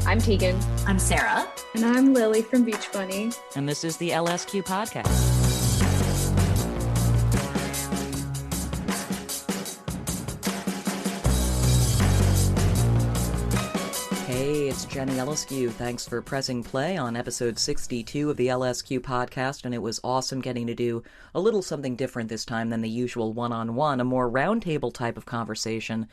I'm Tegan. I'm Sara. And I'm Lili from Beach Bunny. And this is the LSQ podcast. Hey, it's Jenny LSQ. Thanks for pressing play on episode 62 of the LSQ podcast, and it was awesome getting to do a little something different this time than the usual one-on-one, a more roundtable type of conversation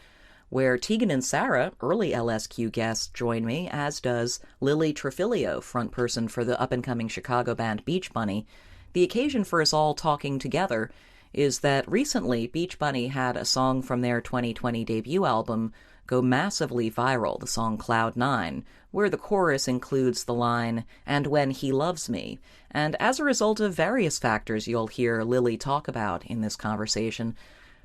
where Tegan and Sara, early LSQ guests, join me, as does Lili Trifilio, front person for the up-and-coming Chicago band Beach Bunny. The occasion for us all talking together is that recently Beach Bunny had a song from their 2020 debut album go massively viral, the song Cloud 9, where the chorus includes the line, "And when he loves me." And as a result of various factors you'll hear Lili talk about in this conversation,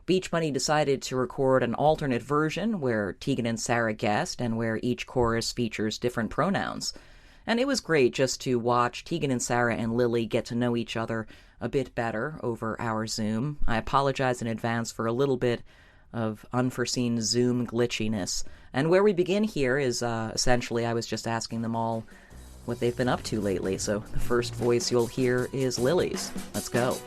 Beach Bunny decided to record an alternate version where Tegan and Sara guest and where each chorus features different pronouns. And it was great just to watch Tegan and Sara and Lili get to know each other a bit better over our Zoom. I apologize in advance for a little bit of unforeseen Zoom glitchiness. And where we begin here is essentially I was just asking them all what they've been up to lately. So the first voice you'll hear is Lili's. Let's go.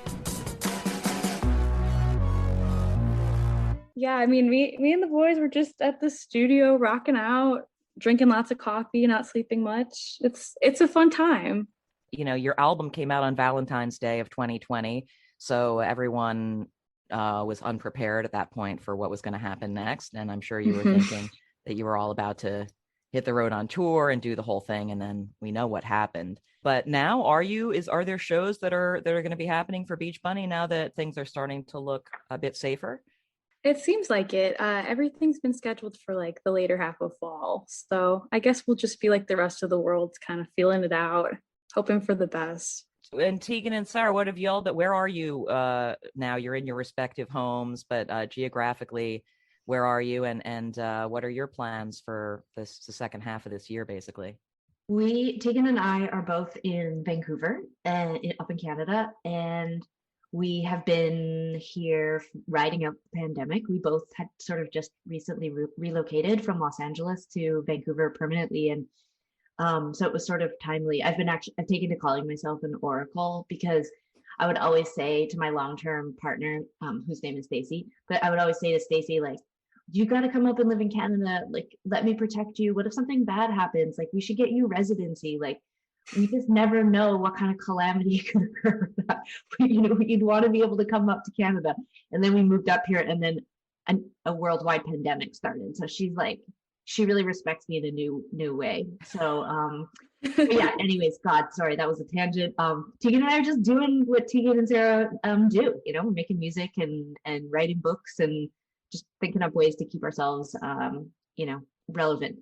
Yeah, I mean, me and the boys were just at the studio rocking out, drinking lots of coffee, not sleeping much. It's a fun time. You know, your album came out on Valentine's Day of 2020, so everyone was unprepared at that point for what was going to happen next. And I'm sure you were thinking that you were all about to hit the road on tour and do the whole thing. And then we know what happened. But now are there shows that are going to be happening for Beach Bunny now that things are starting to look a bit safer? It seems like it. Everything's been scheduled for like the later half of fall. So I guess we'll just be like the rest of the world, kind of feeling it out, hoping for the best. And Tegan and Sara, what have y'all, where are you now? You're in your respective homes, but geographically, where are you? And what are your plans for the second half of this year, basically? Tegan and I are both in Vancouver and up in Canada, and we have been here riding out the pandemic. We both had sort of just recently relocated from Los Angeles to Vancouver permanently, and so it was sort of timely. I've taken to calling myself an oracle because I would always say to my long-term partner, whose name is Stacy, but I would always say to Stacy, like, you got to come up and live in Canada. Like, let me protect you. What if something bad happens? Like, we should get you residency. Like, we just never know what kind of calamity could occur. You'd want to be able to come up to Canada. And then we moved up here, and then a worldwide pandemic started. So she's like, she really respects me in a new way. So yeah, anyways, God, sorry, that was a tangent. Tegan and I are just doing what Tegan and Sara do, we're making music and writing books and just thinking up ways to keep ourselves relevant.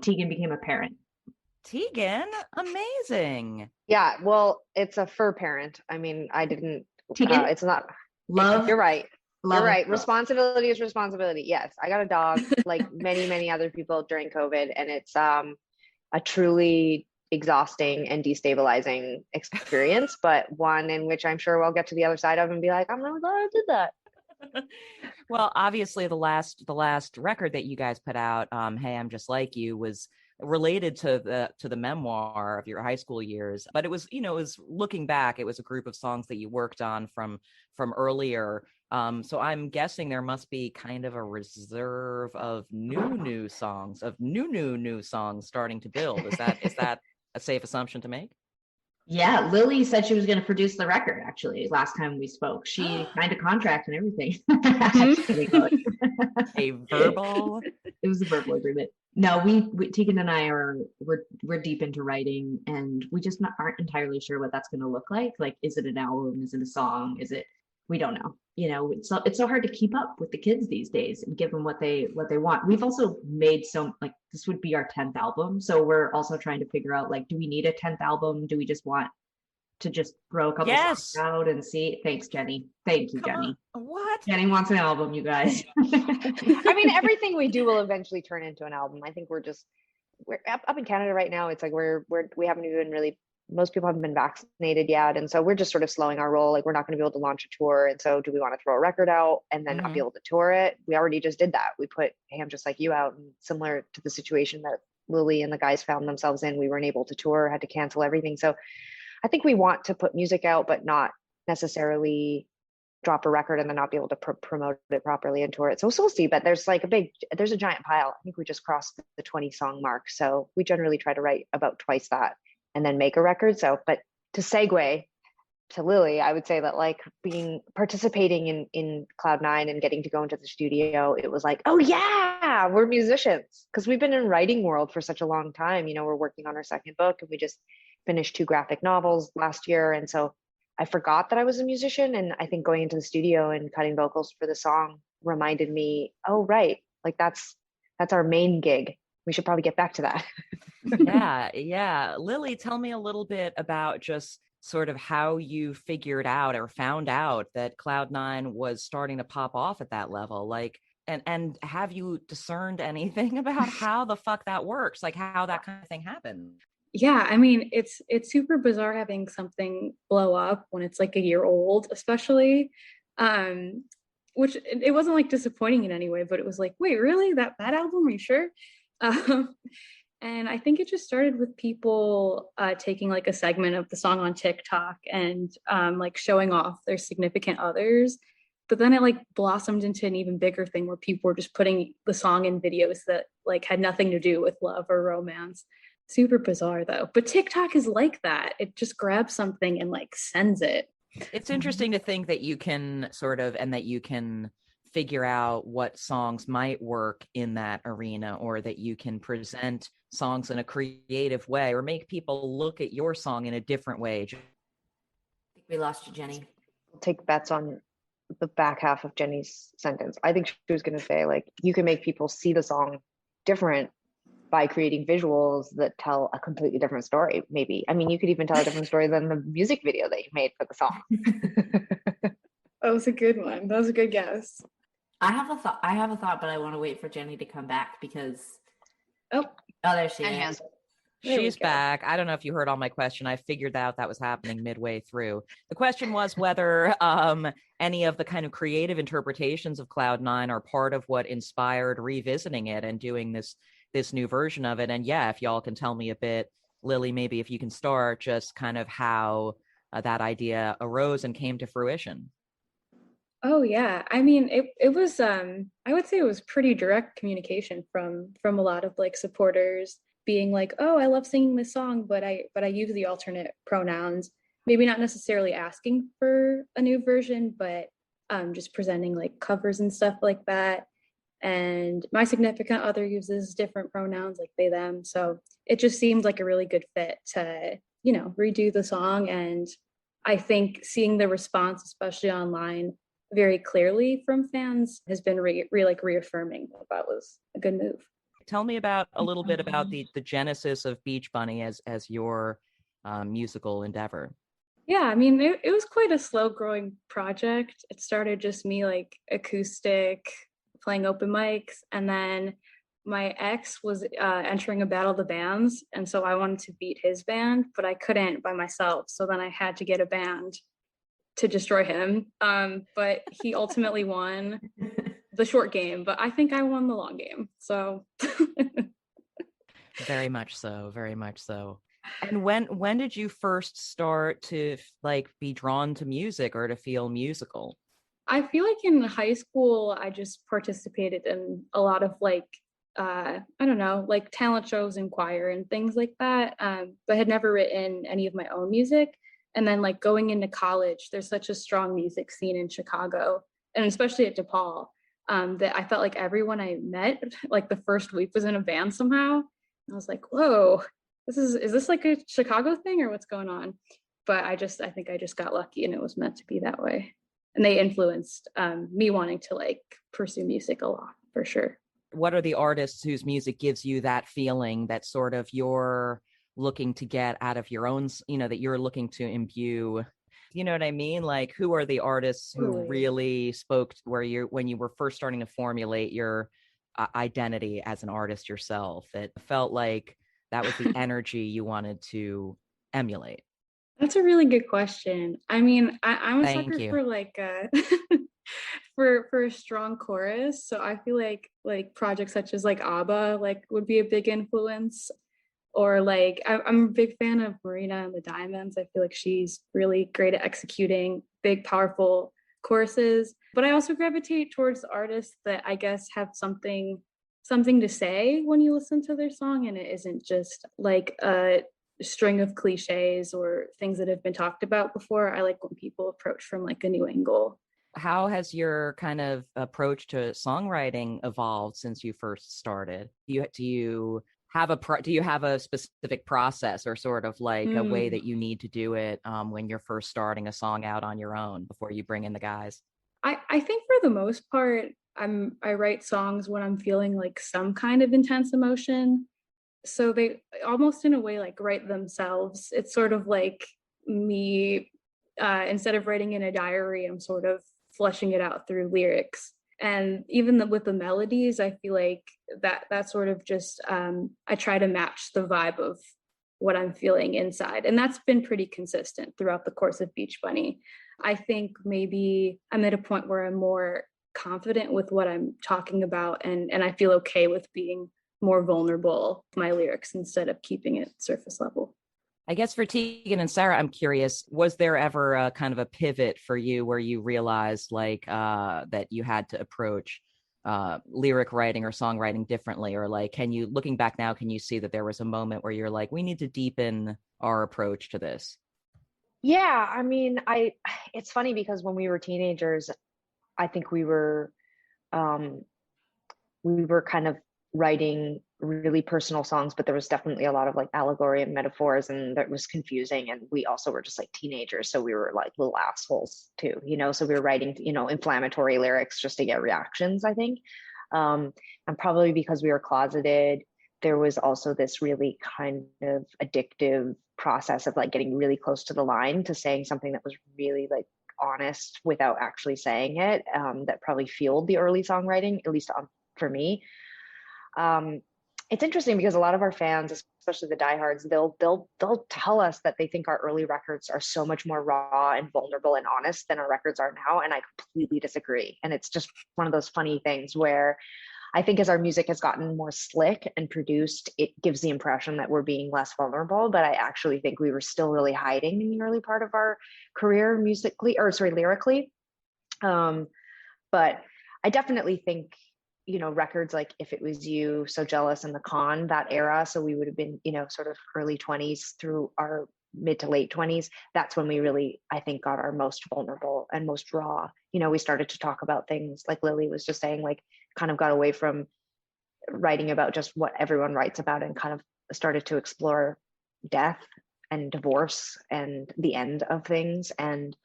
Tegan became a parent. Tegan, amazing. Yeah, well, it's a fur parent. I mean, I didn't. Tegan, it's not love. You're right. You're right. Love. Responsibility is responsibility. Yes, I got a dog, like many other people during COVID, and it's a truly exhausting and destabilizing experience, but one in which I'm sure we'll get to the other side of and be like, I'm really glad I did that. Well, obviously, the last record that you guys put out, "Hey, I'm Just Like You," was related to the memoir of your high school years, but it was looking back, it was a group of songs that you worked on from earlier. So I'm guessing there must be kind of a reserve of new songs, starting to build. Is that a safe assumption to make? Yeah, Lili said she was going to produce the record, actually, last time we spoke. She signed a contract and everything. A verbal? It was a verbal agreement. No, Tegan and I we're deep into writing, and we just aren't entirely sure what that's going to look like. Like, is it an album? Is it a song? We don't know. It's so hard to keep up with the kids these days and give them what they want. We've also made this would be our 10th album, so we're also trying to figure out, like, do we need a 10th album? Do we just want to just throw a couple songs out and see? Thanks, Jenny. Thank you, Jenny. What? Jenny wants an album, you guys. I mean, everything we do will eventually turn into an album. I think we're up in Canada right now. It's like we haven't even really, most people haven't been vaccinated yet, and so we're just sort of slowing our roll. Like, we're not going to be able to launch a tour, and so do we want to throw a record out and then not be able to tour it? We already just did that. We put "Hey, I'm Just Like You" out, and similar to the situation that Lili and the guys found themselves in. We weren't able to tour, had to cancel everything. So I think we want to put music out, but not necessarily drop a record and then not be able to promote it properly and tour it. So we'll see, but there's a giant pile. I think we just crossed the 20 song mark. So we generally try to write about twice that and then make a record. So, but to segue to Lili, I would say that like participating in Cloud9 and getting to go into the studio, it was like, oh yeah, we're musicians. Cause we've been in writing world for such a long time. You know, we're working on our second book and we just finished 2 graphic novels last year. And so I forgot that I was a musician. And I think going into the studio and cutting vocals for the song reminded me, oh, right. Like that's our main gig. We should probably get back to that. Yeah. Lili, tell me a little bit about just sort of how you figured out or found out that Cloud9 was starting to pop off at that level. Like, and have you discerned anything about how the fuck that works? Like how that kind of thing happens? Yeah, I mean, it's super bizarre having something blow up when it's like a year old, especially. Which it wasn't like disappointing in any way, but it was like, wait, really? That album? Are you sure? And I think it just started with people taking like a segment of the song on TikTok and like showing off their significant others. But then it like blossomed into an even bigger thing where people were just putting the song in videos that like had nothing to do with love or romance. Super bizarre though. But TikTok is like that. It just grabs something and like sends it. It's interesting to think that you can figure out what songs might work in that arena, or that you can present songs in a creative way or make people look at your song in a different way. I think we lost you, Jenny. I'll take bets on the back half of Jenny's sentence. I think she was going to say like, you can make people see the song different by creating visuals that tell a completely different story, maybe. I mean, you could even tell a different story than the music video that you made for the song. That was a good one. That was a good guess. I have a thought, but I want to wait for Jenny to come back because there she is. She's back. I don't know if you heard all my question. I figured out that was happening midway through. The question was whether any of the kind of creative interpretations of Cloud9 are part of what inspired revisiting it and doing this new version of it. And yeah, if y'all can tell me a bit, Lili, maybe if you can start just kind of how that idea arose and came to fruition. Oh yeah. I mean, it was I would say it was pretty direct communication from a lot of like supporters being like, "Oh, I love singing this song, but I use the alternate pronouns." Maybe not necessarily asking for a new version, but just presenting like covers and stuff like that. And my significant other uses different pronouns like they, them. So it just seemed like a really good fit to, you know, redo the song. And I think seeing the response, especially online, very clearly from fans has been reaffirming that was a good move. Tell me about a little bit about the genesis of Beach Bunny as your musical endeavor. Yeah, I mean, it was quite a slow growing project. It started just me like acoustic, playing open mics, and then my ex was entering a battle of the bands, and so I wanted to beat his band, but I couldn't by myself, so then I had to get a band to destroy him, but he ultimately won the short game, but I think I won the long game, so very much so. And when did you first start to like be drawn to music or to feel musical? I feel like in high school, I just participated in a lot of like, I don't know, like talent shows and choir and things like that, but had never written any of my own music. And then like going into college, there's such a strong music scene in Chicago, and especially at DePaul, that I felt like everyone I met, like the first week was in a band somehow. And I was like, whoa, is this like a Chicago thing or what's going on? But I think I just got lucky and it was meant to be that way. And they influenced me wanting to like pursue music a lot, for sure. What are the artists whose music gives you that feeling that sort of you're looking to get out of your own, you know, that you're looking to imbue? You know what I mean? Like, who are the artists who really spoke when you were first starting to formulate your identity as an artist yourself? It felt like that was the energy you wanted to emulate. That's a really good question. I mean, I'm a sucker for like for a strong chorus. So I feel like projects such as like ABBA like would be a big influence. Or like I'm a big fan of Marina and the Diamonds. I feel like she's really great at executing big, powerful choruses. But I also gravitate towards artists that I guess have something to say when you listen to their song, and it isn't just like a string of cliches or things that have been talked about before. I like when people approach from like a new angle. How has your kind of approach to songwriting evolved since you first started? Do you have a specific process or sort of like a way that you need to do it when you're first starting a song out on your own before you bring in the guys? I think for the most part, I write songs when I'm feeling like some kind of intense emotion. So they almost in a way like write themselves. It's sort of like me, instead of writing in a diary, I'm sort of fleshing it out through lyrics. And even with the melodies, I feel like that sort of just I try to match the vibe of what I'm feeling inside, and that's been pretty consistent throughout the course of Beach Bunny. I think maybe I'm at a point where I'm more confident with what I'm talking about, and I feel okay with being more vulnerable with my lyrics instead of keeping it surface level. I guess for Tegan and Sara, I'm curious, was there ever a kind of a pivot for you where you realized like that you had to approach lyric writing or songwriting differently? Or like, looking back now, can you see that there was a moment where you're like, we need to deepen our approach to this? Yeah, I mean, it's funny because when we were teenagers, I think we were kind of writing really personal songs, but there was definitely a lot of like allegory and metaphors, and that was confusing. And we also were just like teenagers, so we were like little assholes too, so we were writing inflammatory lyrics just to get reactions, I think. And probably because we were closeted, there was also this really kind of addictive process of like getting really close to the line to saying something that was really like honest without actually saying it, that probably fueled the early songwriting, at least for me. It's interesting because a lot of our fans, especially the diehards, they'll tell us that they think our early records are so much more raw and vulnerable and honest than our records are now, and I completely disagree. And it's just one of those funny things where I think as our music has gotten more slick and produced, it gives the impression that we're being less vulnerable, but I actually think we were still really hiding in the early part of our career lyrically. But I definitely think records like If It Was You, So Jealous, and The Con, that era. So we would have been, sort of early 20s through our mid to late 20s. That's when we really, I think, got our most vulnerable and most raw. We started to talk about things like Lili was just saying, like kind of got away from writing about just what everyone writes about and kind of started to explore death and divorce and the end of things and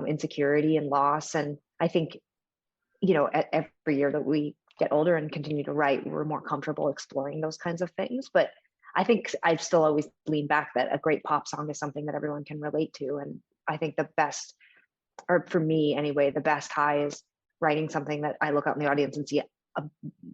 insecurity and loss. And I think, every year that we get older and continue to write, we're more comfortable exploring those kinds of things. But I think I've still always leaned back that a great pop song is something that everyone can relate to. And I think the best, or for me anyway, the best high is writing something that I look out in the audience and see a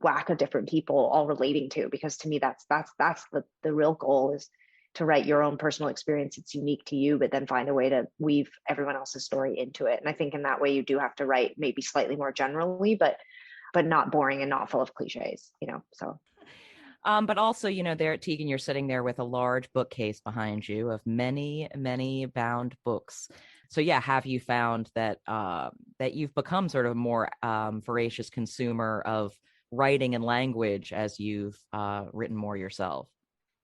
whack of different people all relating to, because to me, that's the real goal, is to write your own personal experience. It's unique to you, but then find a way to weave everyone else's story into it. And I think in that way, you do have to write maybe slightly more generally, but not boring and not full of cliches, so. But also, there at Tegan, you're sitting there with a large bookcase behind you of many, many bound books. So yeah, have you found that that you've become sort of a more voracious consumer of writing and language as you've written more yourself?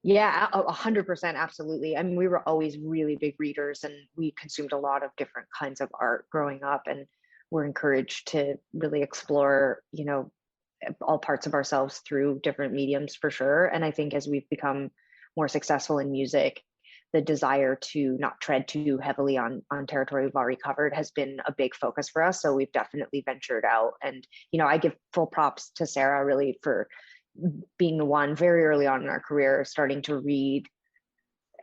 Yeah, 100%, absolutely. I mean, we were always really big readers, and we consumed a lot of different kinds of art growing up, and we're encouraged to really explore, all parts of ourselves through different mediums for sure. And I think as we've become more successful in music, the desire to not tread too heavily on territory we've already covered has been a big focus for us. So we've definitely ventured out. And, I give full props to Sara really for being the one very early on in our career, starting to read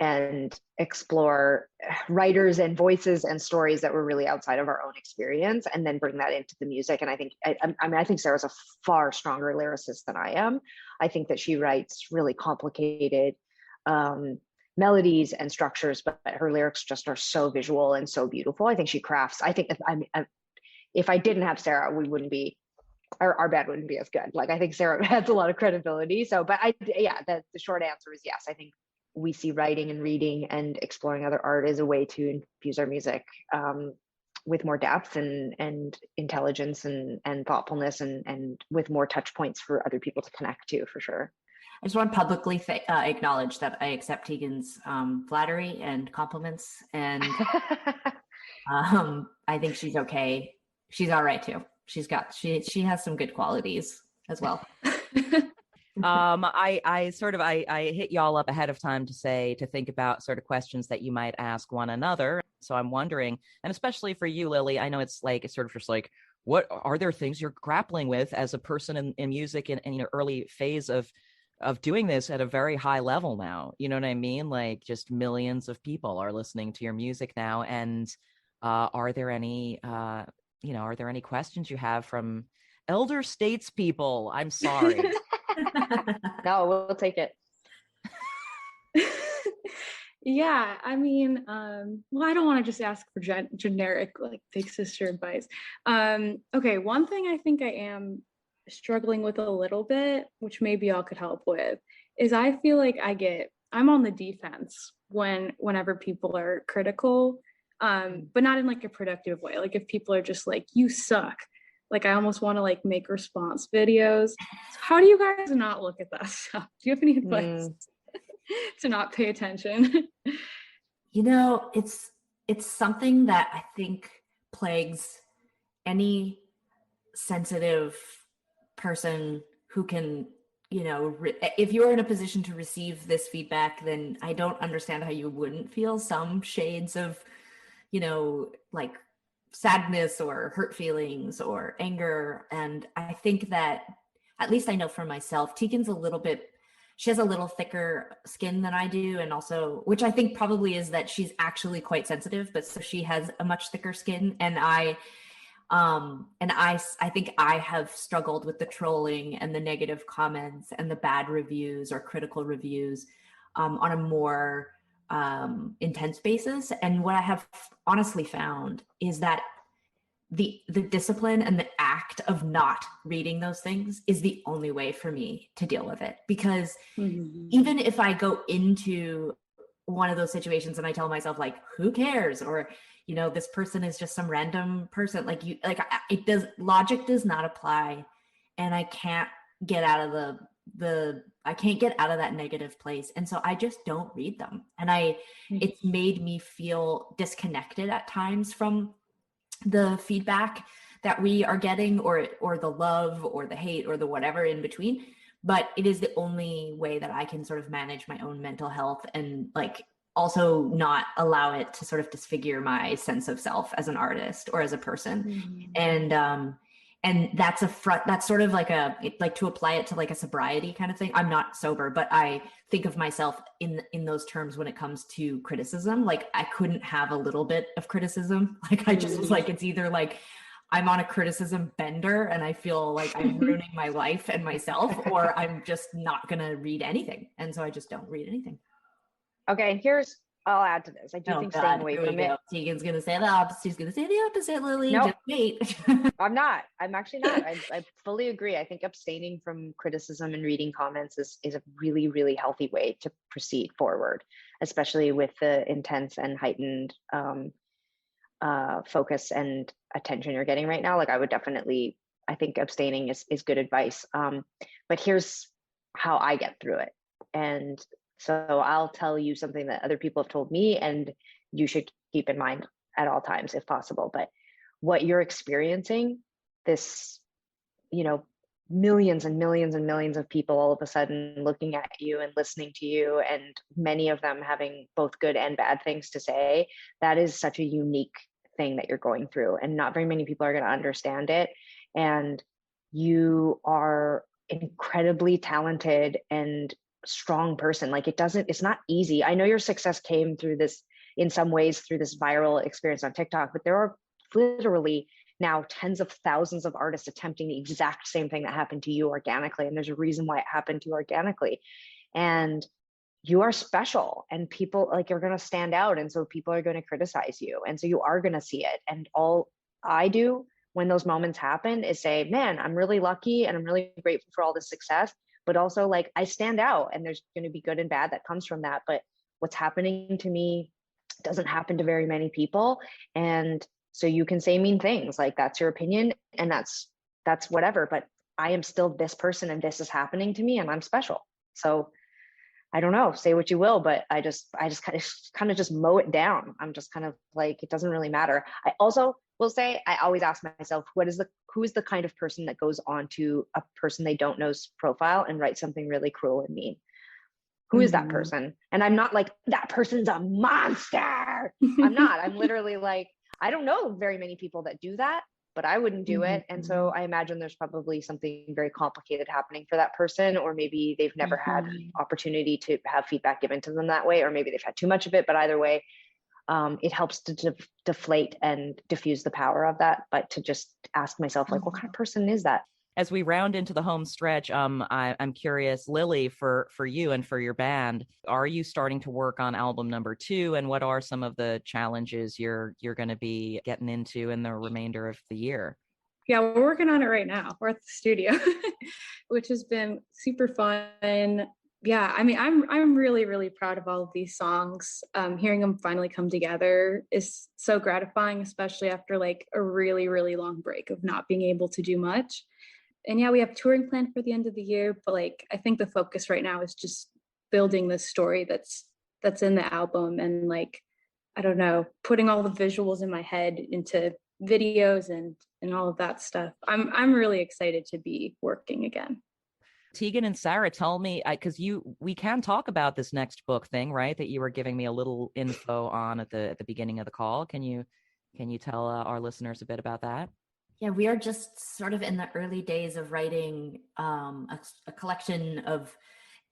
and explore writers and voices and stories that were really outside of our own experience, and then bring that into the music. And I think, I think Sarah's a far stronger lyricist than I am. I think that she writes really complicated melodies and structures, but her lyrics just are so visual and so beautiful. I think she crafts, if I didn't have Sara, we wouldn't be, our band wouldn't be as good. Like, I think Sara has a lot of credibility. So, but the short answer is yes. I think we see writing and reading and exploring other art as a way to infuse our music with more depth and intelligence and thoughtfulness and with more touch points for other people to connect to, for sure. I just want to publicly acknowledge that I accept Tegan's flattery and compliments, and I think she's okay. She's all right too. She has some good qualities as well. I hit y'all up ahead of time to think about sort of questions that you might ask one another. So I'm wondering, and especially for you, Lili, I know it's sort of just like, what are there things you're grappling with as a person in music in your early phase of doing this at a very high level now? You know what I mean? Like, just millions of people are listening to your music now. And are there any questions you have from elder statespeople? I'm sorry. No, we'll take it. Yeah, I mean, well, I don't want to just ask for generic like big sister advice. Okay, one thing I think I am struggling with a little bit, which maybe y'all could help with, is I feel like I'm on the defense whenever people are critical, but not in like a productive way. Like, if people are just like, you suck, like, I almost want to like make response videos. So how do you guys not look at that stuff? Do you have any advice to not pay attention? You know, it's something that I think plagues any sensitive person who can, if you're in a position to receive this feedback, then I don't understand how you wouldn't feel some shades of, like sadness or hurt feelings or anger. And I think that, at least I know for myself, Tegan's she has a little thicker skin than I do. And also, which I think probably is that she's actually quite sensitive, but so she has a much thicker skin. And I think I have struggled with the trolling and the negative comments and the bad reviews or critical reviews on a more intense basis. And what I have honestly found is that the discipline and the act of not reading those things is the only way for me to deal with it. Because even if I go into one of those situations and I tell myself like, who cares? Or, this person is just some random person, logic does not apply. And I can't get out of that negative place. And so I just don't read them. And it's made me feel disconnected at times from the feedback that we are getting, or the love or the hate or the whatever in between. But it is the only way that I can sort of manage my own mental health and also not allow it to sort of disfigure my sense of self as an artist or as a person. And that's that's sort of like to apply it to like a sobriety kind of thing. I'm not sober, but I think of myself in those terms when it comes to criticism. Like, I couldn't have a little bit of criticism. Like, I just was like, it's either like I'm on a criticism bender and I feel like I'm ruining my life and myself, or I'm just not gonna read anything. And so I just don't read anything. Okay, I'll add to this. I do think staying away from it. Tegan's going to say the opposite. She's going to say the opposite, Lili. Nope. Just wait. I'm not. I'm actually not. I fully agree. I think abstaining from criticism and reading comments is a really, really healthy way to proceed forward, especially with the intense and heightened focus and attention you're getting right now. Like, I think abstaining is good advice. But here's how I get through it. And so I'll tell you something that other people have told me, and you should keep in mind at all times if possible. But what you're experiencing, this, millions and millions and millions of people all of a sudden looking at you and listening to you, and many of them having both good and bad things to say, that is such a unique thing that you're going through. And not very many people are going to understand it. And you are incredibly talented and strong person. Like, it's not easy. I know your success came through this, in some ways, through this viral experience on TikTok, but there are literally now tens of thousands of artists attempting the exact same thing that happened to you organically. And there's a reason why it happened to you organically. And you are special, and people are going to stand out. And so people are going to criticize you. And so you are going to see it. And all I do when those moments happen is say, man, I'm really lucky and I'm really grateful for all this success, but also like I stand out and there's going to be good and bad that comes from that. But what's happening to me doesn't happen to very many people. And so you can say mean things, like that's your opinion and that's whatever, but I am still this person and this is happening to me and I'm special. So I don't know, say what you will, but I just kind of just mow it down. I'm just kind of like, it doesn't really matter. I also will say, I always ask myself, who is the kind of person that goes onto a person they don't know's profile and writes something really cruel and mean? Who is that person? And I'm not like, that person's a monster. I'm not. I'm literally like, I don't know very many people that do that, but I wouldn't do it. And so I imagine there's probably something very complicated happening for that person, or maybe they've never had opportunity to have feedback given to them that way, or maybe they've had too much of it. But either way, it helps to deflate and diffuse the power of that. But to just ask myself, like, what kind of person is that? As we round into the home stretch, I'm curious, Lili, for you and for your band, are you starting to work on album number 2? And what are some of the challenges you're going to be getting into in the remainder of the year? Yeah, we're working on it right now. We're at the studio, which has been super fun. Yeah, I mean, I'm really, really proud of all of these songs. Hearing them finally come together is so gratifying, especially after like a really, really long break of not being able to do much. And yeah, we have touring planned for the end of the year, but like I think the focus right now is just building this story that's in the album, and like, I don't know, putting all the visuals in my head into videos and all of that stuff. I'm really excited to be working again. Tegan and Sara, tell me, because we can talk about this next book thing, right? That you were giving me a little info on at the beginning of the call. Can you tell our listeners a bit about that? Yeah, we are just sort of in the early days of writing a collection of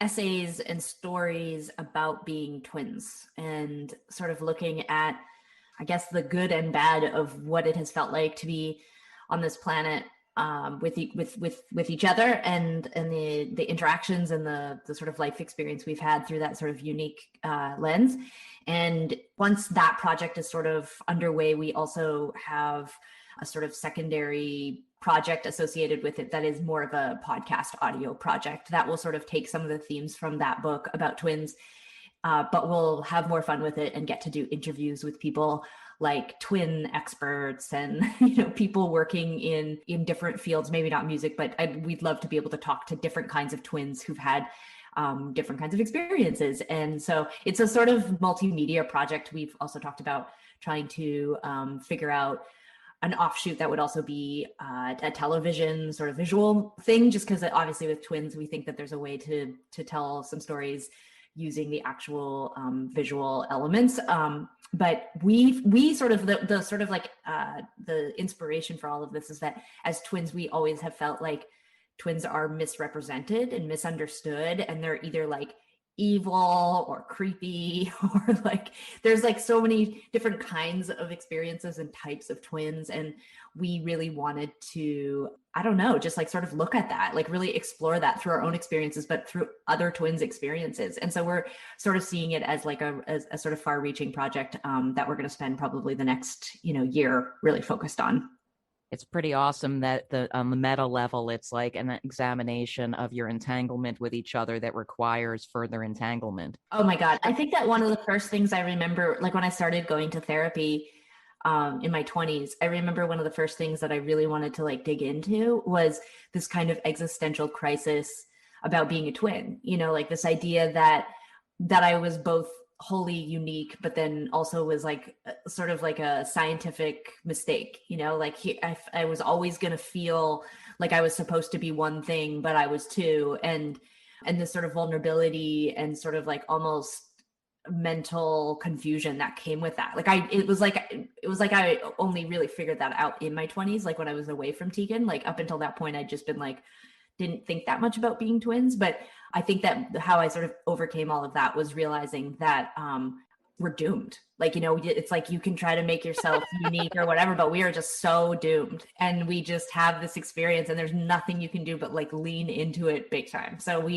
essays and stories about being twins, and sort of looking at, I guess, the good and bad of what it has felt like to be on this planet with each other, and the interactions and the sort of life experience we've had through that sort of unique lens. And once that project is sort of underway, we also have a sort of secondary project associated with it that is more of a podcast audio project that will sort of take some of the themes from that book about twins, but we'll have more fun with it and get to do interviews with people like twin experts and people working in different fields, maybe not music, but we'd love to be able to talk to different kinds of twins who've had different kinds of experiences. And so it's a sort of multimedia project. We've also talked about trying to figure out an offshoot that would also be a television sort of visual thing, just because obviously with twins, we think that there's a way to tell some stories using the actual visual elements. But we sort of the sort of like the inspiration for all of this is that as twins, we always have felt like twins are misrepresented and misunderstood, and they're either like evil or creepy, or like there's like so many different kinds of experiences and types of twins. And we really wanted to, I don't know, just like sort of look at that, like really explore that through our own experiences, but through other twins' experiences. And so we're sort of seeing it as like a sort of far-reaching project that we're going to spend probably the next year really focused on. It's pretty awesome that on the meta level, it's like an examination of your entanglement with each other that requires further entanglement. Oh my God. I think that one of the first things I remember, like when I started going to therapy in my 20s, I remember one of the first things that I really wanted to like dig into was this kind of existential crisis about being a twin, like this idea that I was both wholly unique, but then also was like sort of like a scientific mistake, like I was always going to feel like I was supposed to be one thing, but I was two. And this sort of vulnerability and sort of like almost mental confusion that came with that. Like it was like I only really figured that out in my 20s, like when I was away from Tegan. Like up until that point, I'd just been like, didn't think that much about being twins. But I think that how I sort of overcame all of that was realizing that we're doomed. Like, it's like you can try to make yourself unique or whatever, but we are just so doomed. And we just have this experience and there's nothing you can do but like lean into it big time. So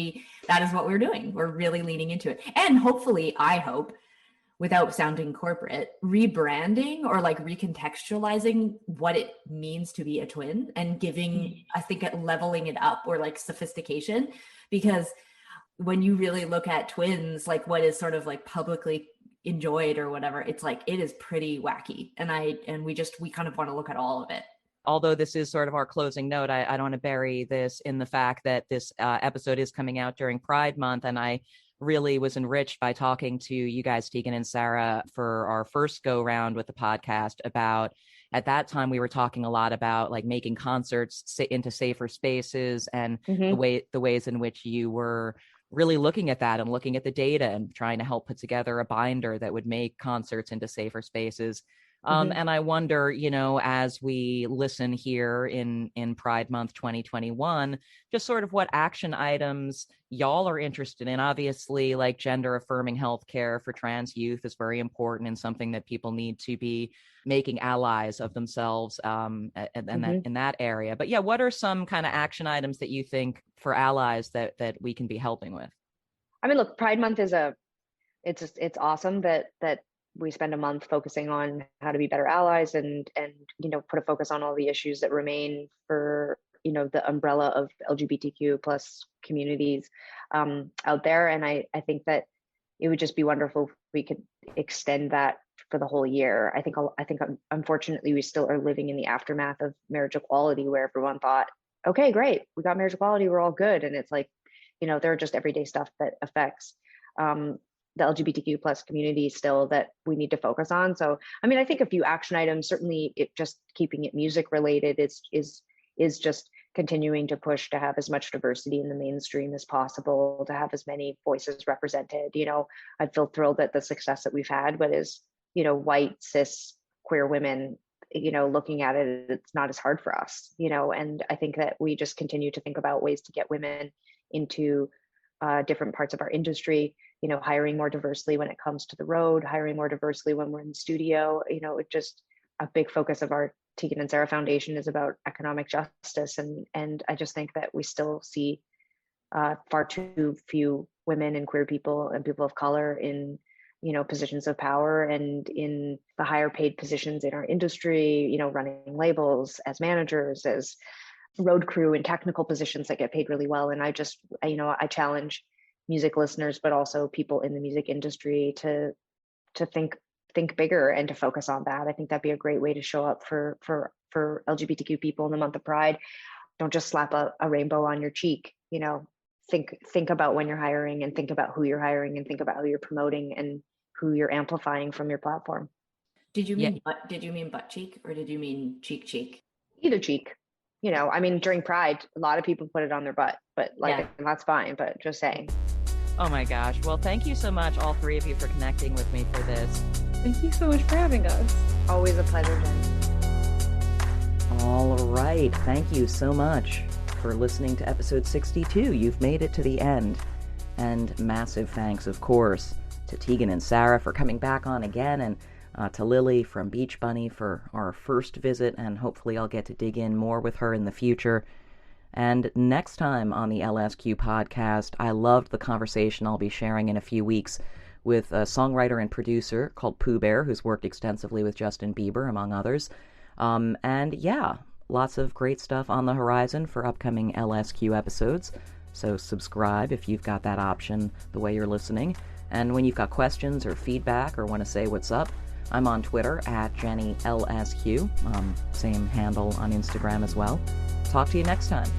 that is what we're doing. We're really leaning into it. And hopefully, I hope without sounding corporate, rebranding or like recontextualizing what it means to be a twin and giving, I think, leveling it up or like sophistication. Because when you really look at twins, like what is sort of like publicly enjoyed or whatever, it's like it is pretty wacky. And we kind of want to look at all of it. Although this is sort of our closing note, I don't want to bury this in the fact that this episode is coming out during Pride Month, and I really was enriched by talking to you guys, Tegan and Sara, for our first go round with the podcast about, at that time, we were talking a lot about like making concerts into safer spaces and the ways in which you were really looking at that and looking at the data and trying to help put together a binder that would make concerts into safer spaces. And I wonder, you know, as we listen here in Pride Month 2021, just sort of what action items y'all are interested in. Obviously, like gender affirming healthcare for trans youth is very important and something that people need to be making allies of themselves in that area. But yeah, what are some kind of action items that you think for allies that we can be helping with? I mean, look, Pride Month is it's awesome that we spend a month focusing on how to be better allies and you know, put a focus on all the issues that remain for, you know, the umbrella of LGBTQ plus communities out there. And I think that it would just be wonderful if we could extend that for the whole year. I think unfortunately we still are living in the aftermath of marriage equality, where everyone thought, okay, great, we got marriage equality, we're all good. And it's like, you know, there are just everyday stuff that affects the LGBTQ plus community still that we need to focus on. So, I mean, I think a few action items, certainly just keeping it music related is just continuing to push to have as much diversity in the mainstream as possible, to have as many voices represented. You know, I feel thrilled at the success that we've had, but as, you know, white, cis, queer women, you know, looking at it, it's not as hard for us, you know, and I think that we just continue to think about ways to get women into different parts of our industry, you know, hiring more diversely when it comes to the road, hiring more diversely when we're in the studio. You know, it just a big focus of our Tegan and Sara Foundation is about economic justice. And I just think that we still see far too few women and queer people and people of color in, you know, positions of power and in the higher paid positions in our industry, you know, running labels, as managers, as road crew and technical positions that get paid really well. And I challenge music listeners, but also people in the music industry to think bigger and to focus on that. I think that'd be a great way to show up for LGBTQ people in the month of Pride. Don't just slap a rainbow on your cheek, you know, think about when you're hiring and think about who you're hiring and think about who you're promoting and who you're amplifying from your platform. Did you mean butt cheek or did you mean cheek? Either cheek. You know, I mean, during Pride, a lot of people put it on their butt, but like, that's fine, but just saying. Oh my gosh. Well, thank you so much, all three of you, for connecting with me for this. Thank you so much for having us. Always a pleasure, Jen. All right. Thank you so much for listening to episode 62. You've made it to the end. And massive thanks, of course, to Tegan and Sara for coming back on again, and to Lili from Beach Bunny for our first visit, and hopefully I'll get to dig in more with her in the future. And next time on the LSQ podcast, I loved the conversation I'll be sharing in a few weeks with a songwriter and producer called Pooh Bear, who's worked extensively with Justin Bieber, among others. And yeah, lots of great stuff on the horizon for upcoming LSQ episodes. So subscribe if you've got that option the way you're listening. And when you've got questions or feedback or want to say what's up, I'm on Twitter at JennyLSQ, same handle on Instagram as well. Talk to you next time.